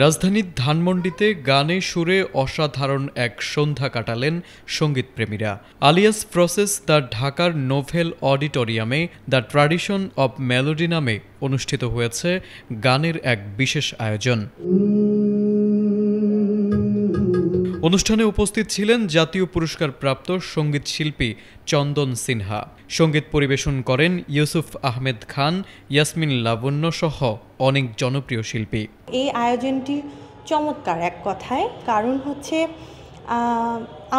রাজধানীর ধানমন্ডিতে গানে সুরে অসাধারণ এক সন্ধ্যা কাটালেন সঙ্গীতপ্রেমীরা। আলিয়াস প্রসেস দ্য ঢাকার নোভেল অডিটোরিয়ামে দ্য ট্র্যাডিশন অব মেলোডি নামে অনুষ্ঠিত হয়েছে গানের এক বিশেষ আয়োজন। অনুষ্ঠানে উপস্থিত ছিলেন জাতীয় পুরস্কারপ্রাপ্ত সঙ্গীত শিল্পী চন্দন সিনহা। সঙ্গীত পরিবেশন করেন ইউসুফ আহমেদ খান, ইয়াসমিন লাবণ্য সহ অনেক জনপ্রিয় শিল্পী। এই আয়োজনটি চমৎকার এক কথায়, কারণ হচ্ছে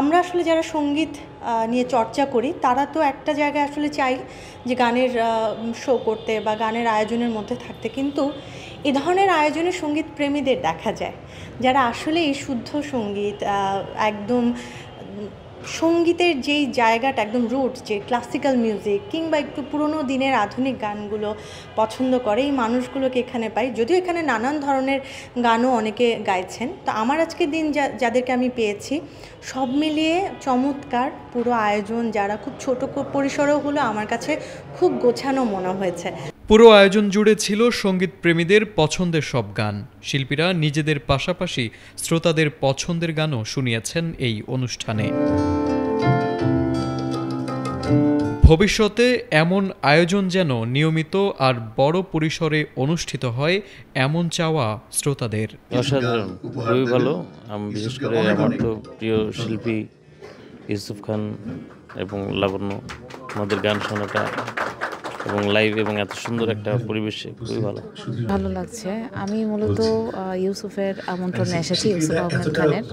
আমরা আসলে যারা সঙ্গীত নিয়ে চর্চা করি তারা তো একটা জায়গায় আসলে চাই যে গানের শো করতে বা গানের আয়োজনের মধ্যে থাকতে, কিন্তু এ ধরনের আয়োজনে সঙ্গীত প্রেমীদের দেখা যায় যারা আসলে এই শুদ্ধ সঙ্গীত একদম সঙ্গীতের যেই জায়গাটা একদম রুট, যে ক্লাসিক্যাল মিউজিক কিংবা একটু পুরনো দিনের আধুনিক গানগুলো পছন্দ করে, এই মানুষগুলোকে এখানে পাই। যদিও এখানে নানান ধরনের গানও অনেকে গাইছেন, তো আমার আজকের দিন যাদেরকে আমি পেয়েছি সব মিলিয়ে চমৎকার পুরো আয়োজন, যারা খুব ছোট পরিসরেও হলো আমার কাছে খুব গোছানো মনে হয়েছে। পুরো আয়োজন জুড়ে ছিল সঙ্গীত প্রেমীদের পছন্দের সব গান। শিল্পীরা নিজেদের পাশাপাশি শ্রোতাদের পছন্দের গানও শুনিয়েছেন এই অনুষ্ঠানে। ভবিষ্যতে এমন আয়োজন যেন নিয়মিত আর বড় পরিসরে অনুষ্ঠিত হয়, এমন চাওয়া শ্রোতাদের। অসাধারণ, খুবই ভালো। বিশেষ করে আমার তো প্রিয় শিল্পী ইউসুফ খান এবং লাবণ্য, আমাদের গান শোনাটা এবং লাইভ এবং এত সুন্দর একটা পরিবেশে খুবই ভালো লাগছে। আমি মূলত ইউসুফের আমন্ত্রণে এসেছি, ইউসুফ আহমেদ খানের।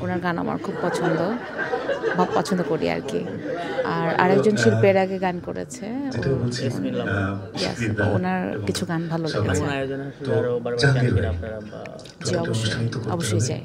ওনার গান আমার খুব পছন্দ করি আর কি। আর আরেকজন শিল্পীর আগে গান করেছে, ওনার কিছু গান ভালো লেগেছে। জি, অবশ্যই চাই।